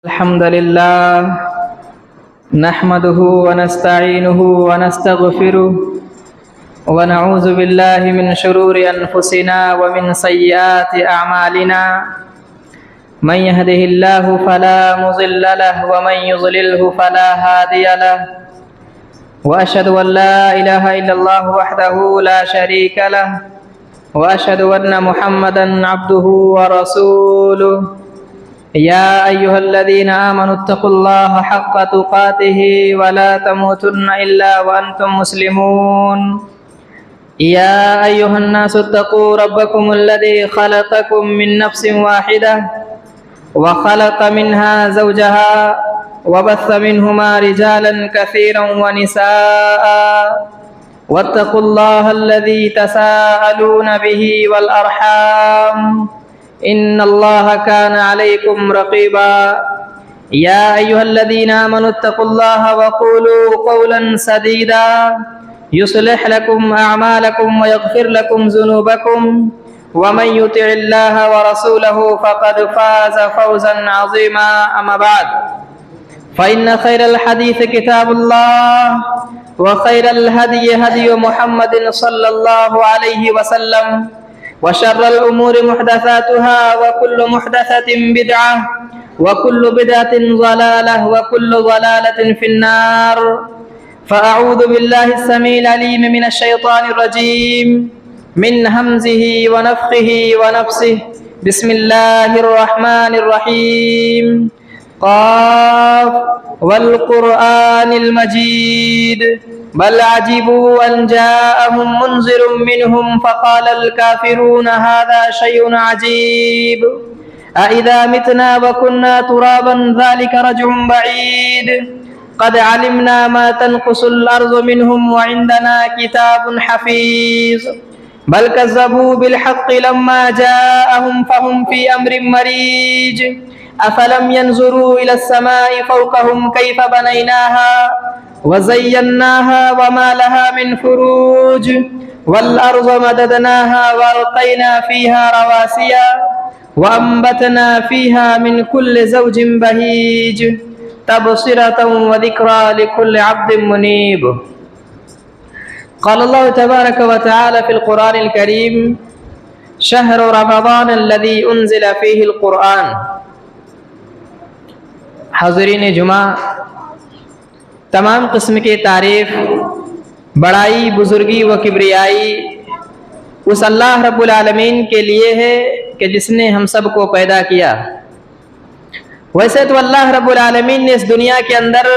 الحمد لله نحمده ونستعينه ونستغفره ونعوذ بالله من شرور أنفسنا ومن سيئات أعمالنا من يهده الله فلا مضل له ومن يضلله فلا هادي له وأشهد أن لا إله إلا الله وحده لا شريك له وأشهد أن محمدا عبده ورسوله يا أيها الذين آمنوا اتقوا الله حق تقاته ولا تموتن إلا وأنتم مسلمون يا أيها الناس اتقوا ربكم الذي خلقكم من نفس واحدة وخلق منها زوجها وبث منهما رجالا كثيرا ونساء واتقوا الله الذي تساءلون به والأرحام إن الله كان عليكم رقيبا يا أيها الذين آمنوا اتقوا الله وقولوا قولا سديدا يصلح لكم أعمالكم ويغفر لكم ذنوبكم ومن يطع الله ورسوله فقد فاز فوزا عظيما أما بعد فإن خير الحديث كتاب الله وخير الهدي هدي محمد صلى الله عليه وسلم وشر الأمور محدثاتها وكل محدثة بدعة وكل بدعة ضلالة وكل ضلالة في النار فأعوذ بالله السميع العليم من الشيطان الرجيم من همزه ونفخه ونفسه بسم الله الرحمن الرحيم قاف والقرآن المجيد بل عجبوا أن جاءهم منذر منهم فقال الكافرون هذا شيء عجيب أإذا متنا وكنا ترابا ذلك رجع بعيد قد علمنا ما تنقص الأرض منهم وعندنا كتاب حفيظ بل كذبوا بالحق لما جاءهم فهم في أمر مريج أفلم ينظروا إلى السماء فوقهم كيف بنيناها وزيناها وما لها من فروج والأرض مددناها وألقينا فيها رواسي وأنبتنا فيها من كل زوج بهيج تبصرة وذكرى لكل عبد منيب قال الله تبارك وتعالى في القرآن الكريم شهر رمضان الذي أنزل فيه القرآن حاضرین جمعہ، تمام قسم کی تعریف، بڑائی، بزرگی و کبریائی اس اللہ رب العالمین کے لیے ہے کہ جس نے ہم سب کو پیدا کیا۔ ویسے تو اللہ رب العالمین نے اس دنیا کے اندر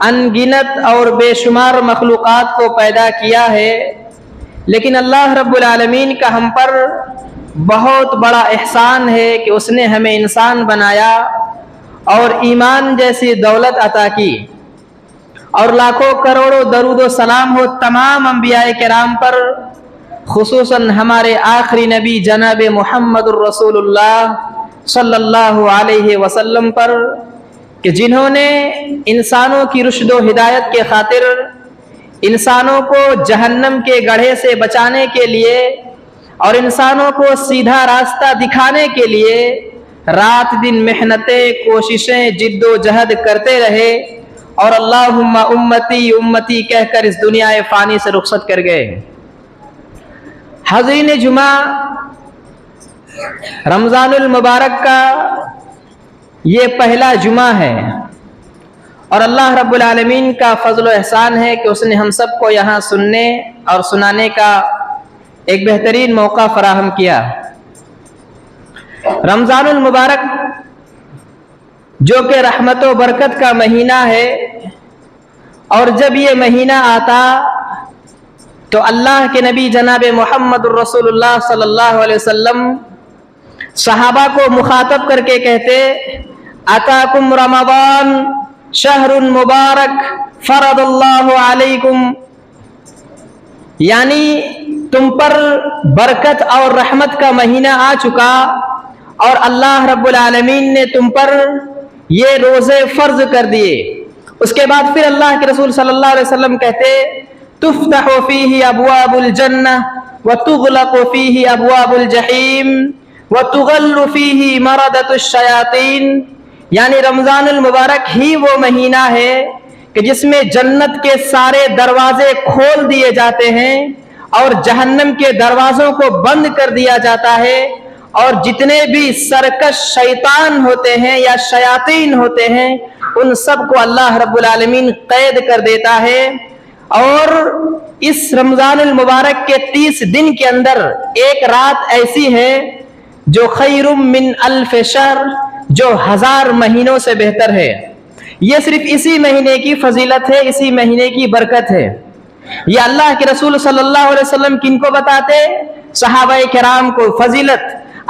ان گنت اور بے شمار مخلوقات کو پیدا کیا ہے، لیکن اللہ رب العالمین کا ہم پر بہت بڑا احسان ہے کہ اس نے ہمیں انسان بنایا اور ایمان جیسی دولت عطا کی، اور لاکھوں کروڑوں درود و سلام ہو تمام انبیاء کرام پر، خصوصاً ہمارے آخری نبی جناب محمد الرسول اللہ صلی اللہ علیہ وسلم پر، کہ جنہوں نے انسانوں کی رشد و ہدایت کے خاطر انسانوں کو جہنم کے گڑھے سے بچانے کے لیے اور انسانوں کو سیدھا راستہ دکھانے کے لیے رات دن محنتیں، کوششیں، جد و جہد کرتے رہے، اور اللہم امتی امتی کہہ کر اس دنیا فانی سے رخصت کر گئے۔ حاضرین جمعہ، رمضان المبارک کا یہ پہلا جمعہ ہے، اور اللہ رب العالمین کا فضل و احسان ہے کہ اس نے ہم سب کو یہاں سننے اور سنانے کا ایک بہترین موقع فراہم کیا۔ رمضان المبارک جو کہ رحمت و برکت کا مہینہ ہے، اور جب یہ مہینہ آتا تو اللہ کے نبی جناب محمد الرسول اللہ صلی اللہ علیہ وسلم صحابہ کو مخاطب کر کے کہتے، اتاکم رمضان شہر مبارک فرض اللہ علیکم، یعنی تم پر برکت اور رحمت کا مہینہ آ چکا، اور اللہ رب العالمین نے تم پر یہ روزے فرض کر دیے۔ اس کے بعد پھر اللہ کے رسول صلی اللہ علیہ وسلم کہتے، تفتح فیہ ابواب الجنہ وتغلق فیہ ابواب الجحیم وتغل فیہ مردۃ الشیاطین، یعنی رمضان المبارک ہی وہ مہینہ ہے کہ جس میں جنت کے سارے دروازے کھول دیے جاتے ہیں اور جہنم کے دروازوں کو بند کر دیا جاتا ہے، اور جتنے بھی سرکش شیطان ہوتے ہیں یا شیاطین ہوتے ہیں ان سب کو اللہ رب العالمین قید کر دیتا ہے۔ اور اس رمضان المبارک کے 30 دن کے اندر ایک رات ایسی ہے جو خیر من الف شہر، جو 1000 مہینوں سے بہتر ہے۔ یہ صرف اسی مہینے کی فضیلت ہے، اسی مہینے کی برکت ہے۔ یہ اللہ کے رسول صلی اللہ علیہ وسلم کن کو بتاتے؟ صحابہ کرام کو۔ فضیلت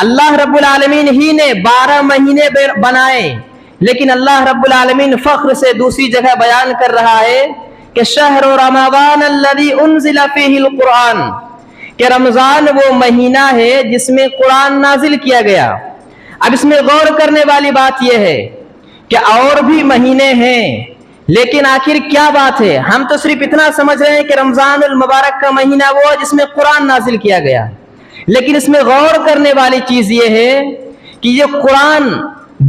اللہ رب العالمین ہی نے 12 مہینے بنائے، لیکن اللہ رب العالمین فخر سے دوسری جگہ بیان کر رہا ہے کہ شہر رمضان الذی انزل فیہ القرآن، کہ رمضان وہ مہینہ ہے جس میں قرآن نازل کیا گیا۔ اب اس میں غور کرنے والی بات یہ ہے کہ اور بھی مہینے ہیں، لیکن آخر کیا بات ہے؟ ہم تو صرف اتنا سمجھ رہے ہیں کہ رمضان المبارک کا مہینہ وہ جس میں قرآن نازل کیا گیا، لیکن اس میں غور کرنے والی چیز یہ ہے کہ یہ قرآن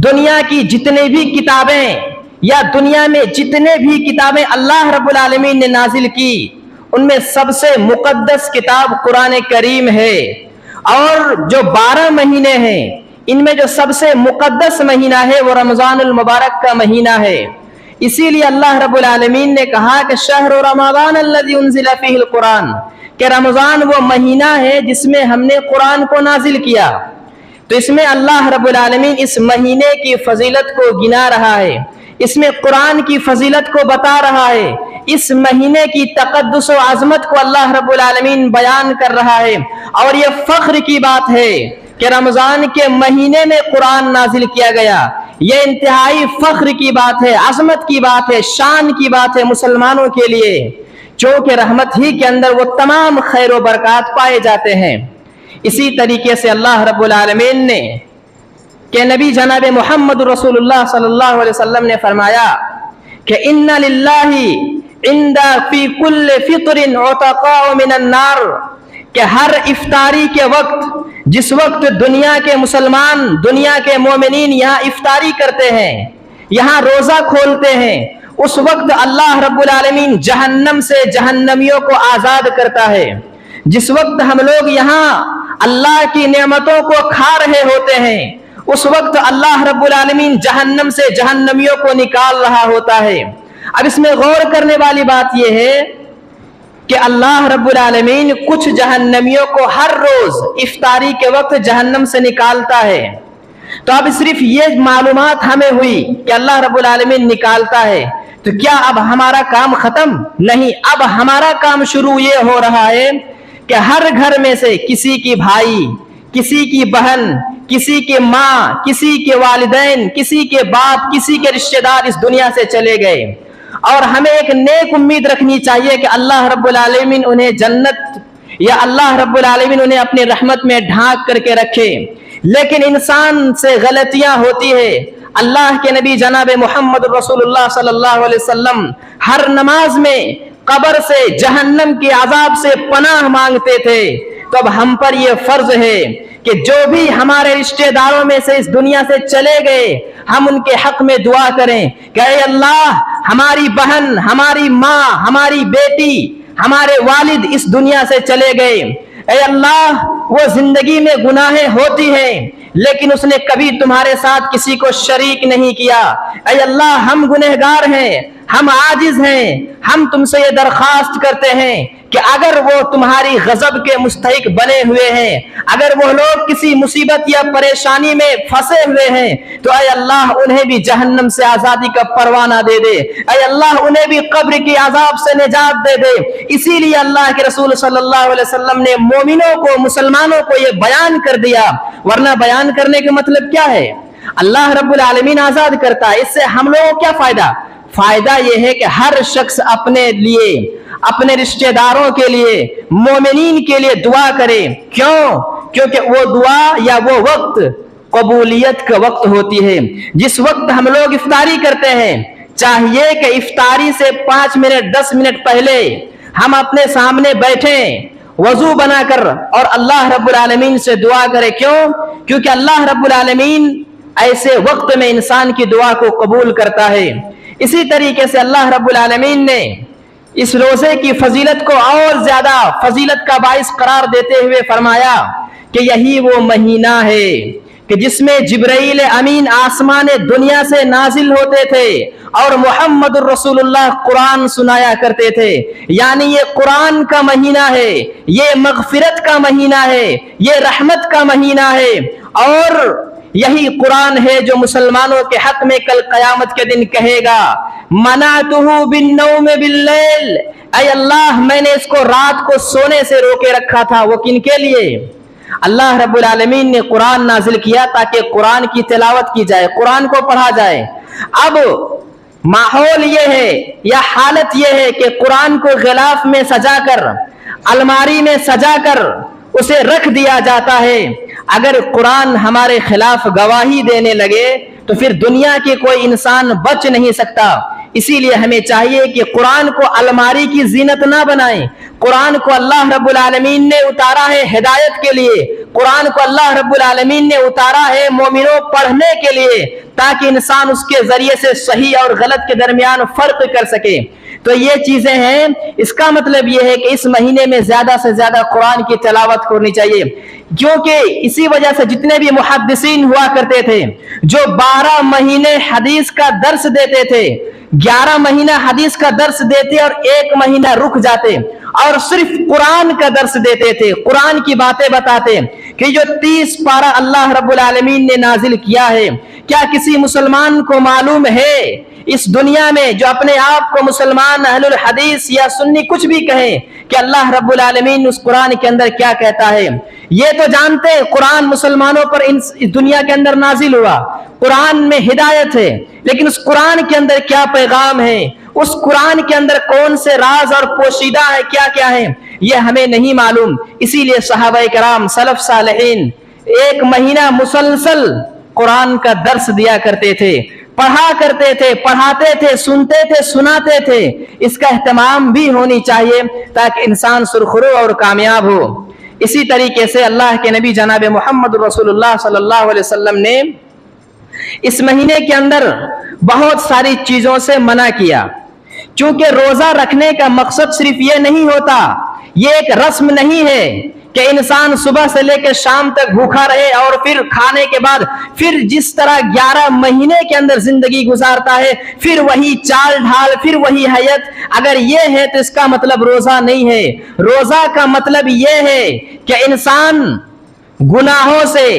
دنیا کی جتنے بھی کتابیں یا دنیا میں جتنے بھی کتابیں اللہ رب العالمین نے نازل کی ان میں سب سے مقدس کتاب قرآن کریم ہے۔ اور جو 12 مہینے ہیں ان میں جو سب سے مقدس مہینہ ہے وہ رمضان المبارک کا مہینہ ہے۔ اسی لیے اللہ رب العالمین نے کہا کہ شہر رمضان الذی انزل فیہ القرآن، کہ رمضان وہ مہینہ ہے جس میں ہم نے قرآن کو نازل کیا۔ تو اس میں اللہ رب العالمین اس مہینے کی فضیلت کو گنا رہا ہے، اس میں قرآن کی فضیلت کو بتا رہا ہے، اس مہینے کی تقدس و عظمت کو اللہ رب العالمین بیان کر رہا ہے۔ اور یہ فخر کی بات ہے کہ رمضان کے مہینے میں قرآن نازل کیا گیا۔ یہ انتہائی فخر کی بات ہے، عظمت کی بات ہے، شان کی بات ہے مسلمانوں کے لیے، چونکہ رحمت ہی کے اندر وہ تمام خیر و برکات پائے جاتے ہیں۔ اسی طریقے سے اللہ رب العالمین نے کہ نبی جناب محمد رسول اللہ صلی اللہ علیہ وسلم نے فرمایا کہ ان للہ عند فی کل فطر عتقاء من النار، کہ ہر افطاری کے وقت، جس وقت دنیا کے مسلمان، دنیا کے مومنین یہاں افطاری کرتے ہیں، یہاں روزہ کھولتے ہیں، اس وقت اللہ رب العالمین جہنم سے جہنمیوں کو آزاد کرتا ہے۔ جس وقت ہم لوگ یہاں اللہ کی نعمتوں کو کھا رہے ہوتے ہیں اس وقت اللہ رب العالمین جہنم سے جہنمیوں کو نکال رہا ہوتا ہے۔ اب اس میں غور کرنے والی بات یہ ہے کہ اللہ رب العالمین کچھ جہنمیوں کو ہر روز افطاری کے وقت جہنم سے نکالتا ہے۔ تو اب صرف یہ معلومات ہمیں ہوئی کہ اللہ رب العالمین نکالتا ہے، تو کیا اب ہمارا کام ختم؟ نہیں، اب ہمارا کام شروع یہ ہو رہا ہے کہ ہر گھر میں سے کسی کی بھائی، کسی کی بہن، کسی کے ماں، کسی کے والدین، کسی کے باپ، کسی کے رشتہ دار اس دنیا سے چلے گئے، اور ہمیں ایک نیک امید رکھنی چاہیے کہ اللہ رب العالمین انہیں جنت یا اللہ رب العالمین انہیں اپنی رحمت میں ڈھانک کر کے رکھے۔ لیکن انسان سے غلطیاں ہوتی ہے۔ اللہ کے نبی جناب محمد رسول اللہ صلی اللہ علیہ وسلم ہر نماز میں قبر سے، جہنم کے عذاب سے پناہ مانگتے تھے۔ تو اب ہم پر یہ فرض ہے کہ جو بھی ہمارے رشتہ داروں میں سے اس دنیا سے چلے گئے ہم ان کے حق میں دعا کریں کہ اے اللہ، ہماری بہن، ہماری ماں، ہماری بیٹی، ہمارے والد اس دنیا سے چلے گئے، اے اللہ وہ زندگی میں گناہیں ہوتی ہیں لیکن اس نے کبھی تمہارے ساتھ کسی کو شریک نہیں کیا، اے اللہ ہم گنہگار ہیں، ہم عاجز ہیں، ہم تم سے یہ درخواست کرتے ہیں کہ اگر وہ تمہاری غضب کے مستحق بنے ہوئے ہیں، اگر وہ لوگ کسی مصیبت یا پریشانی میں پھنسے ہوئے ہیں تو اے اللہ انہیں بھی جہنم سے آزادی کا پروانہ دے دے، اے اللہ انہیں بھی قبر کی عذاب سے نجات دے دے۔ اسی لیے اللہ کے رسول صلی اللہ علیہ وسلم نے مومنوں کو، مسلمانوں کو یہ بیان کر دیا، ورنہ بیان کرنے کا مطلب کیا ہے؟ اللہ رب العالمین آزاد کرتا ہے، اس سے ہم لوگوں کو کیا فائدہ؟ فائدہ یہ ہے کہ ہر شخص اپنے لیے، اپنے رشتہ داروں کے لیے، مومنین کے لیے دعا کرے۔ کیوں؟ کیونکہ وہ دعا یا وہ وقت قبولیت کا وقت ہوتی ہے۔ جس وقت ہم لوگ افطاری کرتے ہیں، چاہیے کہ افطاری سے 5 منٹ 10 منٹ پہلے ہم اپنے سامنے بیٹھیں، وضو بنا کر اور اللہ رب العالمین سے دعا کرے۔ کیوں؟ کیونکہ اللہ رب العالمین ایسے وقت میں انسان کی دعا کو قبول کرتا ہے۔ اسی طریقے سے اللہ رب العالمین نے اس روزے کی فضیلت کو اور زیادہ فضیلت کا باعث قرار دیتے ہوئے فرمایا کہ یہی وہ مہینہ ہے کہ جس میں جبرائیل امین آسمان دنیا سے نازل ہوتے تھے اور محمد الرسول اللہ قرآن سنایا کرتے تھے۔ یعنی یہ قرآن کا مہینہ ہے، یہ مغفرت کا مہینہ ہے، یہ رحمت کا مہینہ ہے، اور یہی قرآن ہے جو مسلمانوں کے حق میں کل قیامت کے دن کہے گا منعتہ بالنوم باللیل، اے اللہ میں نے اس کو رات کو سونے سے روکے رکھا تھا۔ وہ کن کے لیے؟ اللہ رب العالمین نے قرآن نازل کیا تاکہ قرآن کی تلاوت کی جائے، قرآن کو پڑھا جائے۔ اب ماحول یہ ہے یا حالت یہ ہے کہ قرآن کو غلاف میں سجا کر، الماری میں سجا کر اسے رکھ دیا جاتا ہے۔ اگر قرآن ہمارے خلاف گواہی دینے لگے تو پھر دنیا کے کوئی انسان بچ نہیں سکتا۔ اسی لیے ہمیں چاہیے کہ قرآن کو الماری کی زینت نہ بنائیں۔ قرآن کو اللہ رب العالمین نے اتارا ہے ہدایت کے لیے، قرآن کو اللہ رب العالمین نے اتارا ہے مومنوں پڑھنے کے لیے، تاکہ انسان اس کے ذریعے سے صحیح اور غلط کے درمیان فرق کر سکے۔ تو یہ چیزیں ہیں، اس کا مطلب یہ ہے کہ اس مہینے میں زیادہ سے زیادہ قرآن کی تلاوت کرنی چاہیے، کیونکہ اسی وجہ سے جتنے بھی محدثین ہوا کرتے تھے جو 12 مہینے حدیث کا درس دیتے تھے، 11 مہینہ حدیث کا درس دیتے اور 1 مہینہ رک جاتے اور صرف قرآن کا درس دیتے تھے، قرآن کی باتیں بتاتے کہ جو 30 پارہ اللہ رب العالمین نے نازل کیا ہے، کیا کسی مسلمان کو معلوم ہے اس دنیا میں جو اپنے آپ کو مسلمان اہل الحدیث یا سنی کچھ بھی کہیں کہ اللہ رب العالمین اس قرآن کے اندر کیا کہتا ہے؟ یہ تو جانتے ہیں قرآن مسلمانوں پر اس دنیا کے اندر نازل ہوا، قرآن میں ہدایت ہے، لیکن اس قرآن کے اندر کیا پیغام ہے، اس قرآن کے اندر کون سے راز اور پوشیدہ ہے، کیا کیا ہے، یہ ہمیں نہیں معلوم۔ اسی لیے صحابہ کرام سلف صالحین 1 مہینہ مسلسل قرآن کا درس دیا کرتے تھے، پڑھا کرتے تھے، پڑھاتے تھے، سنتے تھے، سناتے تھے۔ اس کا اہتمام بھی ہونی چاہیے تاکہ انسان سرخرو اور کامیاب ہو۔ اسی طریقے سے اللہ کے نبی جناب محمد رسول اللہ صلی اللہ علیہ وسلم نے اس مہینے کے اندر بہت ساری چیزوں سے منع کیا، چونکہ روزہ رکھنے کا مقصد صرف یہ نہیں ہوتا، یہ ایک رسم نہیں ہے کہ انسان صبح سے لے کے شام تک بھوکا رہے اور پھر کھانے کے بعد پھر جس طرح 11 مہینے کے اندر زندگی گزارتا ہے پھر وہی چال ڈھال، پھر وہی حیت۔ اگر یہ ہے تو اس کا مطلب روزہ نہیں ہے۔ روزہ کا مطلب یہ ہے کہ انسان گناہوں سے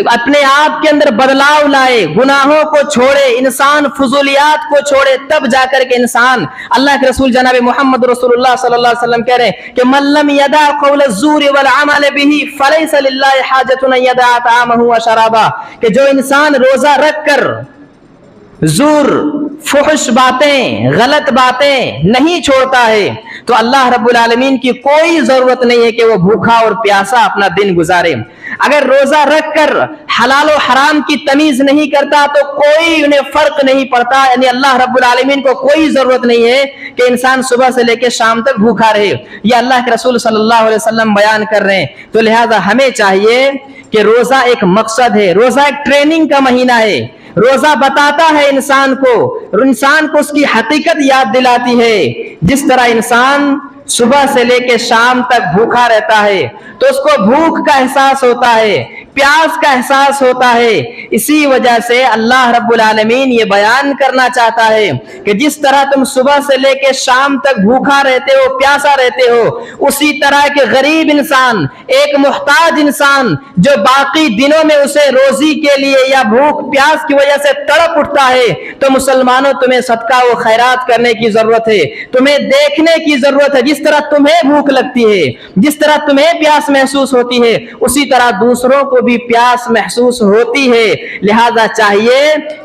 اپنے آپ کے اندر بدلاؤ لائے، گناہوں کو چھوڑے، انسان فضولیات کو چھوڑے، تب جا کر کے انسان، اللہ کے رسول جناب محمد رسول اللہ صلی اللہ علیہ وسلم کہہ رہے ہیں کہ من لم يدع قول الزور والعمل به فليس لله حاجة ان يدع طعامه وشرابه، کہ جو انسان روزہ رکھ کر زور، فحش باتیں، غلط باتیں نہیں چھوڑتا ہے تو اللہ رب العالمین کی کوئی ضرورت نہیں ہے کہ وہ بھوکا اور پیاسا اپنا دن گزارے۔ اگر روزہ رکھ کر حلال و حرام کی تمیز نہیں کرتا تو کوئی انہیں فرق نہیں پڑتا، یعنی اللہ رب العالمین کو کوئی ضرورت نہیں ہے کہ انسان صبح سے لے کے شام تک بھوکا رہے۔ یہ اللہ کے رسول صلی اللہ علیہ وسلم بیان کر رہے ہیں۔ تو لہذا ہمیں چاہیے کہ روزہ ایک مقصد ہے، روزہ ایک ٹریننگ کا مہینہ ہے، روزہ بتاتا ہے انسان کو اس کی حقیقت یاد دلاتی ہے۔ جس طرح انسان صبح سے لے کے شام تک بھوکا رہتا ہے تو اس کو بھوک کا احساس ہوتا ہے، پیاس کا احساس ہوتا ہے۔ اسی وجہ سے اللہ رب العالمین یہ بیان کرنا چاہتا ہے کہ جس طرح تم صبح سے لے کے شام تک بھوکا رہتے ہو، پیاسا رہتے ہو، اسی طرح کے غریب انسان، ایک محتاج انسان جو باقی دنوں میں اسے روزی کے لیے یا بھوک پیاس کی وجہ سے تڑپ اٹھتا ہے، تو مسلمانوں تمہیں صدقہ و خیرات کرنے کی ضرورت ہے، تمہیں دیکھنے کی ضرورت ہے۔ جس طرح تمہیں بھوک لگتی ہے، جس طرح تمہیں پیاس محسوس ہوتی ہے، اسی طرح دوسروں کو بھی پیاس محسوس ہوتی ہے۔ لہذا چاہیے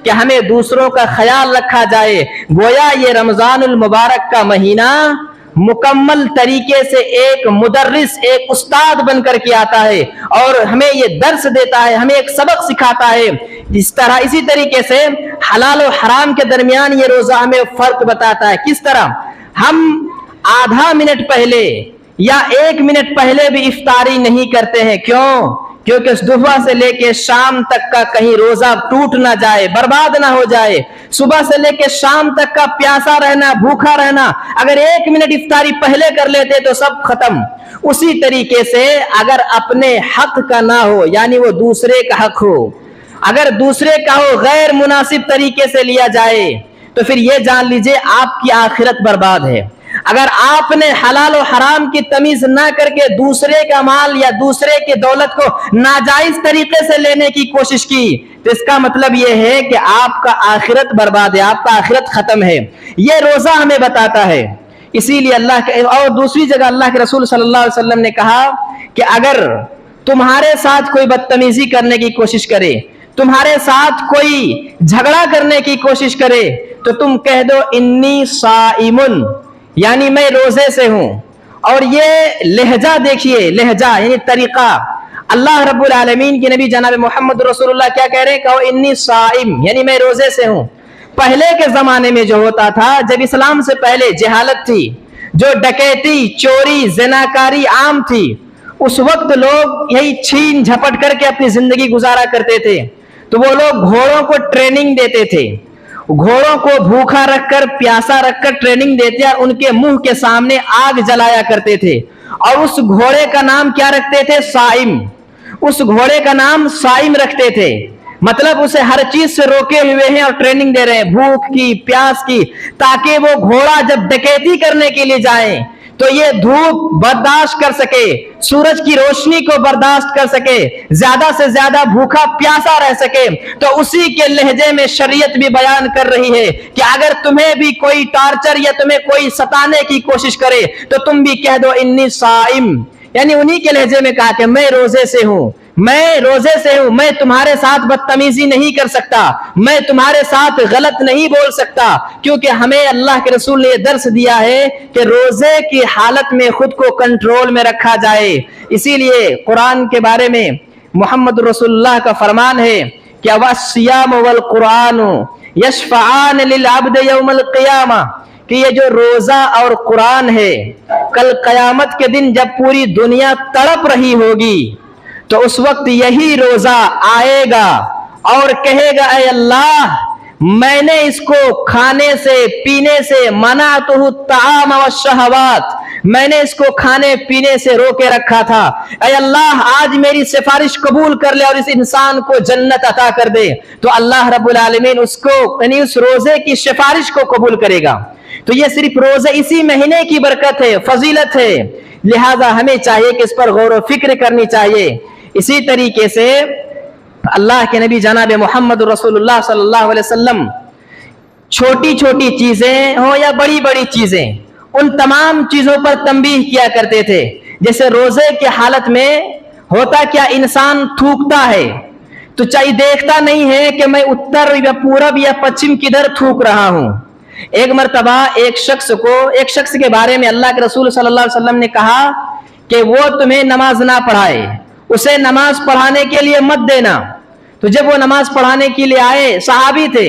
کہ ہمیں دوسروں کا خیال رکھا جائے۔ گویا یہ رمضان المبارک کا مہینہ مکمل طریقے سے ایک مدرس، ایک استاد بن کر کے آتا ہے اور ہمیں یہ درس دیتا ہے، ہمیں ایک سبق سکھاتا ہے۔ اسی طریقے سے حلال و حرام کے درمیان یہ روزہ ہمیں فرق بتاتا ہے۔ کس طرح ہم آدھا منٹ پہلے یا 1 منٹ پہلے بھی افطاری نہیں کرتے ہیں، کیوں؟ کیونکہ صبح سے لے کے شام تک کا کہیں روزہ ٹوٹ نہ جائے، برباد نہ ہو جائے۔ صبح سے لے کے شام تک کا پیاسا رہنا، بھوکا رہنا، اگر 1 منٹ افطاری پہلے کر لیتے تو سب ختم۔ اسی طریقے سے اگر اپنے حق کا نہ ہو، یعنی وہ دوسرے کا حق ہو، اگر دوسرے کا ہو غیر مناسب طریقے سے لیا جائے تو پھر یہ جان لیجئے آپ کی آخرت برباد ہے۔ اگر آپ نے حلال و حرام کی تمیز نہ کر کے دوسرے کا مال یا دوسرے کی دولت کو ناجائز طریقے سے لینے کی کوشش کی تو اس کا مطلب یہ ہے کہ آپ کا آخرت برباد ہے، آپ کا آخرت ختم ہے۔ یہ روزہ ہمیں بتاتا ہے۔ اسی لیے اللہ کے اور دوسری جگہ اللہ کے رسول صلی اللہ علیہ وسلم نے کہا کہ اگر تمہارے ساتھ کوئی بدتمیزی کرنے کی کوشش کرے، تمہارے ساتھ کوئی جھگڑا کرنے کی کوشش کرے تو تم کہہ دو انی صائمن، یعنی میں روزے سے ہوں۔ اور یہ لہجہ دیکھیے، لہجہ یعنی طریقہ، اللہ رب العالمین کی نبی جناب محمد رسول اللہ کیا کہہ رہے ہیں؟ کہو انی صائم، یعنی میں روزے سے ہوں۔ پہلے کے زمانے میں جو ہوتا تھا، جب اسلام سے پہلے جہالت تھی، جو ڈکیتی، چوری، زناکاری عام تھی، اس وقت لوگ یہی چھین جھپٹ کر کے اپنی زندگی گزارا کرتے تھے۔ تو وہ لوگ گھوڑوں کو ٹریننگ دیتے تھے، گھوڑوں کو بھوکا رکھ کر پیاسا رکھ کر ٹریننگ دیتے اور ان کے منہ کے سامنے آگ جلایا کرتے تھے، اور اس گھوڑے کا نام کیا رکھتے تھے؟ صائم۔ اس گھوڑے کا نام صائم رکھتے تھے، مطلب اسے ہر چیز سے روکے ہوئے ہیں اور ٹریننگ دے رہے ہیں، بھوک کی، پیاس کی، تاکہ وہ گھوڑا جب ڈکیتی کرنے کے لیے جائیں تو یہ دھوپ برداشت کر سکے، سورج کی روشنی کو برداشت کر سکے، زیادہ سے زیادہ بھوکا پیاسا رہ سکے۔ تو اسی کے لہجے میں شریعت بھی بیان کر رہی ہے کہ اگر تمہیں بھی کوئی ٹارچر یا تمہیں کوئی ستانے کی کوشش کرے تو تم بھی کہہ دو انی صائم، یعنی انہی کے لہجے میں کہا کہ میں روزے سے ہوں، میں روزے سے ہوں، میں تمہارے ساتھ بدتمیزی نہیں کر سکتا، میں تمہارے ساتھ غلط نہیں بول سکتا، کیونکہ ہمیں اللہ کے رسول نے یہ درس دیا ہے کہ روزے کی حالت میں خود کو کنٹرول میں رکھا جائے۔ اسی لیے قرآن کے بارے میں محمد رسول اللہ کا فرمان ہے کہ وَالصِّيَامُ وَالْقُرْآنُ يَشْفَعَانِ لِلْعَبْدِ يَوْمَ الْقِيَامَةِ، کہ یہ جو روزہ اور قرآن ہے، کل قیامت کے دن جب پوری دنیا تڑپ رہی ہوگی تو اس وقت یہی روزہ آئے گا اور کہے گا اے اللہ، میں نے اس کو کھانے سے پینے سے منعتہ الطعام والشہوات، میں نے اس کو کھانے پینے سے روکے رکھا تھا، اے اللہ آج میری سفارش قبول کر لے اور اس انسان کو جنت عطا کر دے۔ تو اللہ رب العالمین اس کو یعنی اس روزے کی سفارش کو قبول کرے گا۔ تو یہ صرف روزے اسی مہینے کی برکت ہے، فضیلت ہے، لہذا ہمیں چاہیے کہ اس پر غور و فکر کرنی چاہیے۔ اسی طریقے سے اللہ کے نبی جناب محمد رسول اللہ صلی اللہ علیہ وسلم چھوٹی چھوٹی چیزیں ہوں یا بڑی بڑی چیزیں، ان تمام چیزوں پر تنبیہ کیا کرتے تھے۔ جیسے روزے کی حالت میں ہوتا کیا، انسان تھوکتا ہے تو چاہیے دیکھتا نہیں ہے کہ میں اتر یا پورب یا پچھم کدھر تھوک رہا ہوں۔ ایک مرتبہ ایک شخص کے بارے میں اللہ کے رسول صلی اللہ علیہ وسلم نے کہا کہ وہ تمہیں نماز نہ پڑھائے، اسے نماز پڑھانے کے لیے مت دینا۔ تو جب وہ نماز پڑھانے کے لیے آئے، صحابی تھے،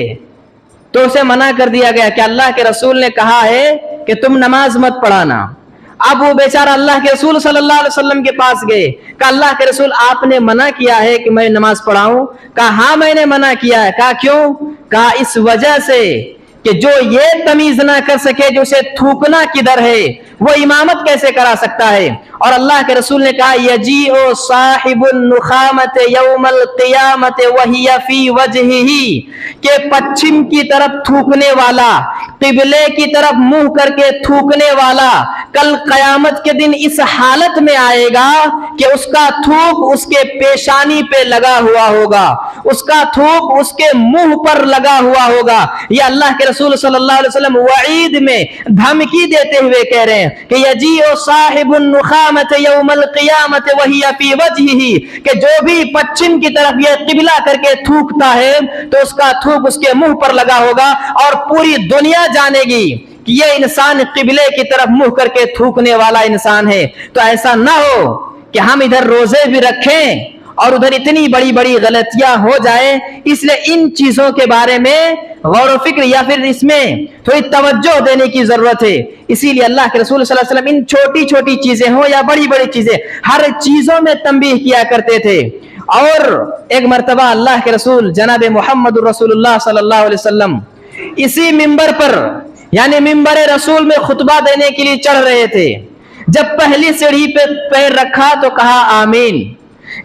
تو اسے منع کر دیا گیا کہ اللہ کے رسول نے کہا ہے کہ تم نماز مت پڑھانا۔ اب وہ بیچارہ اللہ کے رسول صلی اللہ علیہ وسلم کے پاس گئے، کہا اللہ کے رسول آپ نے منع کیا ہے کہ میں نماز پڑھاؤں؟ کہا ہاں میں نے منع کیا ہے۔ کہا کیوں؟ کہا اس وجہ سے کہ جو یہ تمیز نہ کر سکے جو اسے تھوکنا کدھر ہے، وہ امامت کیسے کرا سکتا ہے؟ اور اللہ کے رسول نے کہا یجیء صاحب النخامۃ یوم القیامۃ وہی فی وجہہ، کہ پچھم کی طرف تھوکنے والا، قبلے کی طرف منہ کر کے تھوکنے والا کل قیامت کے دن اس حالت میں آئے گا کہ اس کا تھوک اس کے پیشانی پہ لگا ہوا ہوگا، اس کا تھوک اس کے منہ پر لگا ہوا ہوگا۔ یہ اللہ کے رسول صلی اللہ علیہ وسلم وعید میں دھمکی دیتے ہوئے کہہ رہے ہیں کہ یجیء صاحب النخامۃ یوم القیامۃ وہی فی وجہہ، کہ جو بھی پچھم کی طرف یہ قبلہ کر کے تھوکتا ہے تو اس کا تھوک اس کے منہ پر لگا ہوگا، اور پوری دنیا جانے گی کہ یہ انسان قبلے کی طرف منہ کر کے تھوکنے والا انسان ہے۔ تو ایسا نہ ہو کہ ہم ادھر روزے بھی رکھیں اور ادھر اتنی بڑی بڑی غلطیاں ہو جائے، اس لیے ان چیزوں کے بارے میں غور و فکر یا پھر اس میں تھوڑی توجہ دینے کی ضرورت ہے۔ اسی لیے اللہ کے رسول صلی اللہ علیہ وسلم ان چھوٹی چھوٹی چیزیں ہوں یا بڑی بڑی چیزیں، ہر چیزوں میں تنبیہ کیا کرتے تھے۔ اور ایک مرتبہ اللہ کے رسول جناب محمد رسول اللہ صلی اللہ علیہ وسلم اسی منبر پر یعنی منبر رسول میں خطبہ دینے کے لیے چڑھ رہے تھے۔ جب پہلی سیڑھی پہ پیر رکھا تو کہا آمین،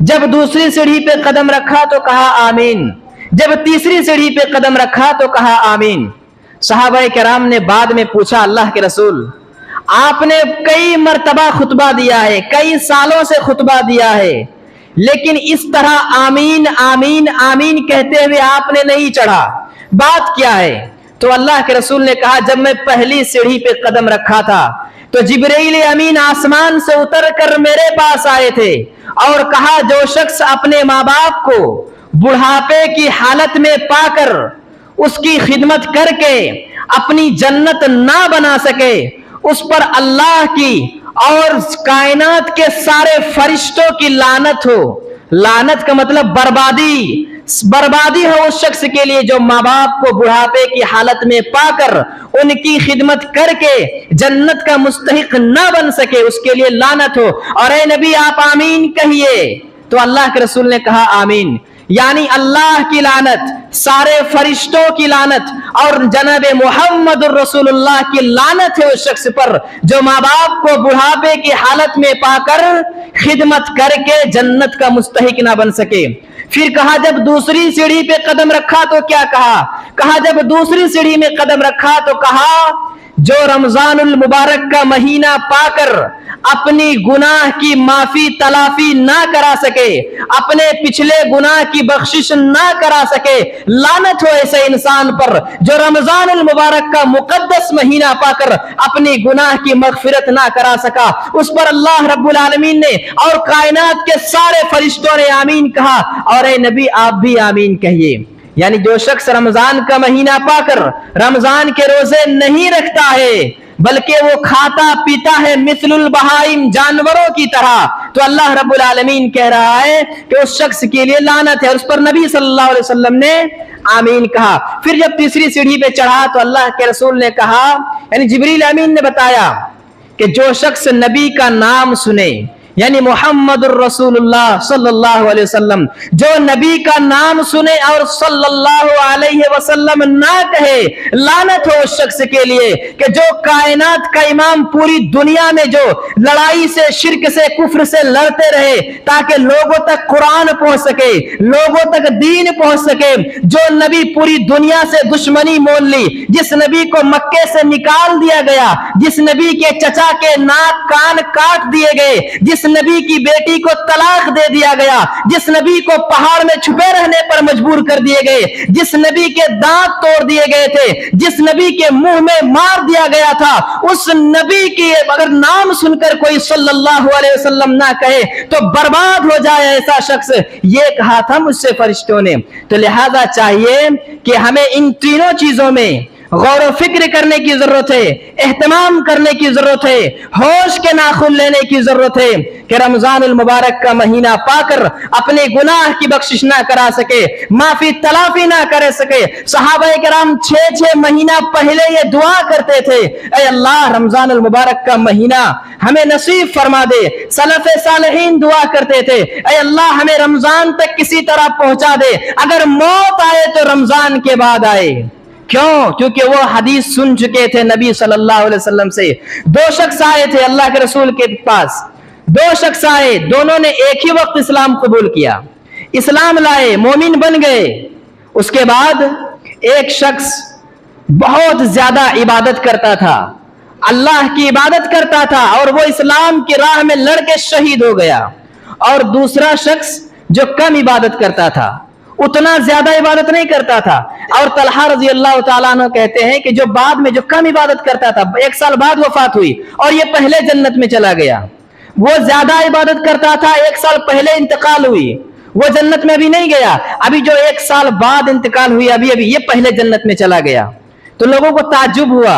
جب دوسری سیڑھی پہ قدم رکھا تو کہا آمین، جب تیسری سیڑھی پہ قدم رکھا تو کہا آمین۔ صحابہ کرام نے بعد میں پوچھا اللہ کے رسول، آپ نے کئی مرتبہ خطبہ دیا ہے، کئی سالوں سے خطبہ دیا ہے، لیکن اس طرح آمین آمین آمین کہتے ہوئے آپ نے نہیں چڑھا، بات کیا ہے؟ تو اللہ کے رسول نے کہا جب میں پہلی سیڑھی پہ قدم رکھا تھا تو جبرائیل امین آسمان سے اتر کر میرے پاس آئے تھے اور کہا جو شخص اپنے ماں باپ کو بڑھاپے کی حالت میں پا کر اس کی خدمت کر کے اپنی جنت نہ بنا سکے، اس پر اللہ کی اور کائنات کے سارے فرشتوں کی لعنت ہو۔ لعنت کا مطلب بربادی، بربادی ہو اس شخص کے لیے جو ماں باپ کو بڑھاپے کی حالت میں پا کر ان کی خدمت کر کے جنت کا مستحق نہ بن سکے، اس کے لیے لعنت ہو۔ اور اے نبی آپ آمین کہیے، تو اللہ کے رسول نے کہا آمین، یعنی اللہ کی لعنت، سارے فرشتوں کی لعنت اور جناب محمد الرسول اللہ کی لعنت ہے اس شخص پر جو ماں باپ کو بڑھاپے کی حالت میں پا کر خدمت کر کے جنت کا مستحق نہ بن سکے۔ پھر کہا جب دوسری سیڑھی پہ قدم رکھا تو کیا کہا؟ کہا جب دوسری سیڑھی میں قدم رکھا تو کہا جو رمضان المبارک کا مہینہ پا کر اپنی گناہ کی معافی تلافی نہ کرا سکے، اپنے پچھلے گناہ کی بخشش نہ کرا سکے، لعنت ہو ایسے انسان پر جو رمضان المبارک کا مقدس مہینہ پا کر اپنی گناہ کی مغفرت نہ کرا سکا۔ اس پر اللہ رب العالمین نے اور کائنات کے سارے فرشتوں نے آمین کہا، اور اے نبی آپ بھی آمین کہیے۔ یعنی جو شخص رمضان کا مہینہ پا کر رمضان کے روزے نہیں رکھتا ہے بلکہ وہ کھاتا پیتا ہے مثل البہائم، جانوروں کی طرح، تو اللہ رب العالمین کہہ رہا ہے کہ اس شخص کے لیے لعنت ہے۔ اس پر نبی صلی اللہ علیہ وسلم نے آمین کہا۔ پھر جب تیسری سیڑھی پہ چڑھا تو اللہ کے رسول نے کہا، یعنی جبریل امین نے بتایا کہ جو شخص نبی کا نام سنے، یعنی محمد الرسول اللہ صلی اللہ علیہ وسلم، جو نبی کا نام سنے اور صلی اللہ علیہ وسلم نہ کہے، لعنت ہو اس شخص کے لیے کہ جو کائنات کا امام پوری دنیا میں جو لڑائی سے، شرک سے، کفر سے لڑتے رہے تاکہ لوگوں تک قرآن پہنچ سکے، لوگوں تک دین پہنچ سکے، جو نبی پوری دنیا سے دشمنی مول لی، جس نبی کو مکے سے نکال دیا گیا، جس نبی کے چچا کے ناک کان کاٹ دیے گئے، جس نبی کی بیٹی کو طلاق دے دیا گیا، جس نبی کو پہاڑ میں چھپے رہنے پر مجبور کر دیے گئے، جس نبی کے دانت توڑ دیے گئے تھے، جس نبی کے منہ میں مار دیا گیا تھا، اس نبی کی اگر نام سن کر کوئی صلی اللہ علیہ وسلم نہ کہے تو برباد ہو جائے ایسا شخص، یہ کہا تھا مجھ سے فرشتوں نے۔ تو لہذا چاہیے کہ ہمیں ان تینوں چیزوں میں غور و فکر کرنے کی ضرورت ہے، اہتمام کرنے کی ضرورت ہے، ہوش کے ناخن لینے کی ضرورت ہے کہ رمضان المبارک کا مہینہ پا کر اپنے گناہ کی بخشش نہ کرا سکے، معافی تلافی نہ کر سکے۔ صحابہ کرام 6 مہینہ پہلے یہ دعا کرتے تھے، اے اللہ رمضان المبارک کا مہینہ ہمیں نصیب فرما دے۔ سلف صالحین دعا کرتے تھے، اے اللہ ہمیں رمضان تک کسی طرح پہنچا دے، اگر موت آئے تو رمضان کے بعد آئے۔ کیوں؟ کیونکہ وہ حدیث سن چکے تھے نبی صلی اللہ علیہ وسلم سے۔ 2 شخص آئے تھے اللہ کے رسول کے پاس، 2 شخص آئے، دونوں نے ایک ہی وقت اسلام قبول کیا، اسلام لائے، مومن بن گئے۔ اس کے بعد ایک شخص بہت زیادہ عبادت کرتا تھا، اللہ کی عبادت کرتا تھا اور وہ اسلام کی راہ میں لڑ کے شہید ہو گیا، اور دوسرا شخص جو کم عبادت کرتا تھا، اتنا زیادہ عبادت نہیں کرتا تھا، اور طلحہ رضی اللہ تعالیٰ عنہ کہتے ہیں کہ جو بعد میں جو کم عبادت کرتا تھا 1 سال بعد وفات ہوئی اور یہ پہلے جنت میں چلا گیا، وہ زیادہ عبادت کرتا تھا 1 سال پہلے انتقال ہوئی، وہ جنت میں ابھی نہیں گیا، ابھی جو 1 سال بعد انتقال ہوئی ابھی یہ پہلے جنت میں چلا گیا۔ تو لوگوں کو تعجب ہوا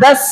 10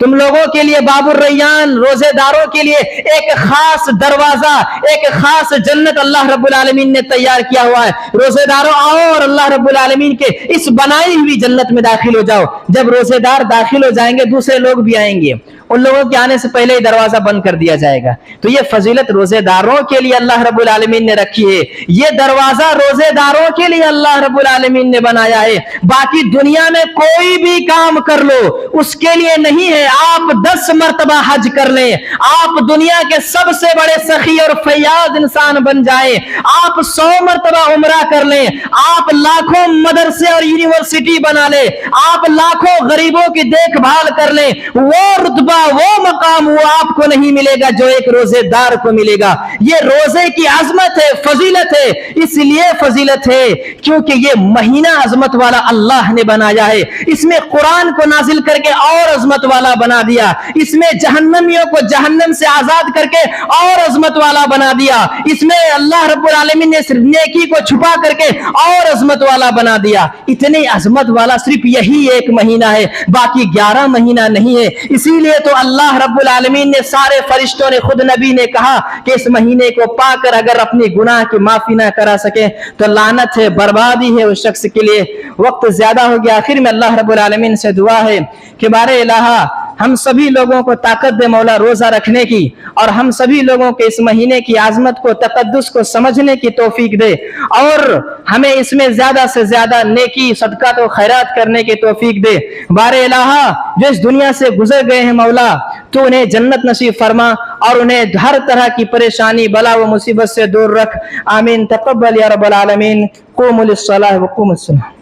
تم لوگوں کے لیے باب الریان، روزے داروں کے لیے ایک خاص دروازہ، ایک خاص جنت اللہ رب العالمین نے تیار کیا ہوا ہے۔ روزے داروں آؤ اور اللہ رب العالمین کے اس بنائی ہوئی جنت میں داخل ہو جاؤ۔ جب روزے دار داخل ہو جائیں گے دوسرے لوگ بھی آئیں گے، ان لوگوں کے آنے سے پہلے ہی دروازہ بند کر دیا جائے گا۔ تو یہ فضیلت روزے داروں کے لیے اللہ رب العالمین نے رکھی ہے، یہ دروازہ روزے داروں کے لیے اللہ رب العالمین نے بنایا ہے۔ باقی دنیا میں کوئی بھی کام کر لو اس کے لیے نہیں ہے۔ آپ 10 مرتبہ حج کر لیں، آپ دنیا کے سب سے بڑے سخی اور فیاض انسان بن جائیں، آپ 100 مرتبہ عمرہ کر لیں، آپ لاکھوں مدرسے اور یونیورسٹی بنا لیں، آپ لاکھوں غریبوں کی دیکھ بھال کر لیں، وہ رتبہ وہ مقام وہ آپ کو نہیں ملے گا جو ایک روزے دار کو ملے گا۔ یہ روزے کی عظمت ہے، فضیلت ہے، اس لیے فضیلت ہے کیونکہ یہ مہینہ عظمت والا اللہ نے بنایا ہے۔ اس میں قرآن کو نازل کر کے اور عظمت والا بنا دیا، اس میں جہنمیوں کو جہنم سے آزاد کر کے اور عظمت والا بنا دیا، اس میں اللہ رب العالمین نے صرف نیکی کو چھپا کر کے اور عظمت والا بنا دیا۔ اتنی عظمت والا صرف یہی ایک مہینہ ہے، باقی 11 مہینہ نہیں ہے۔ اسی لیے تو اللہ رب العالمین نے سارے فرشتوں نے خود نبی نے کہا کہ اس مہینے کو پا کر اگر اپنی گناہ کی معافی نہ کرا سکے تو لعنت ہے، بربادی ہے اس شخص کے لیے۔ وقت زیادہ ہو گیا، آخر میں اللہ رب العالمین سے دعا ہے کہ بار الہ ہم سبھی لوگوں کو طاقت دے مولا روزہ رکھنے کی، اور ہم سبھی لوگوں کے اس مہینے کی عظمت کو تقدس کو سمجھنے کی توفیق دے، اور ہمیں اس میں زیادہ سے زیادہ نیکی صدقات و خیرات کرنے کی توفیق دے۔ بار الہ جو اس دنیا سے گزر گئے ہیں مولا تو انہیں جنت نصیب فرما اور انہیں ہر طرح کی پریشانی بلا و مصیبت سے دور رکھ، آمین۔ تقبل یا رب العالمین۔ قوموا للصلاة وقوموا الصلاة۔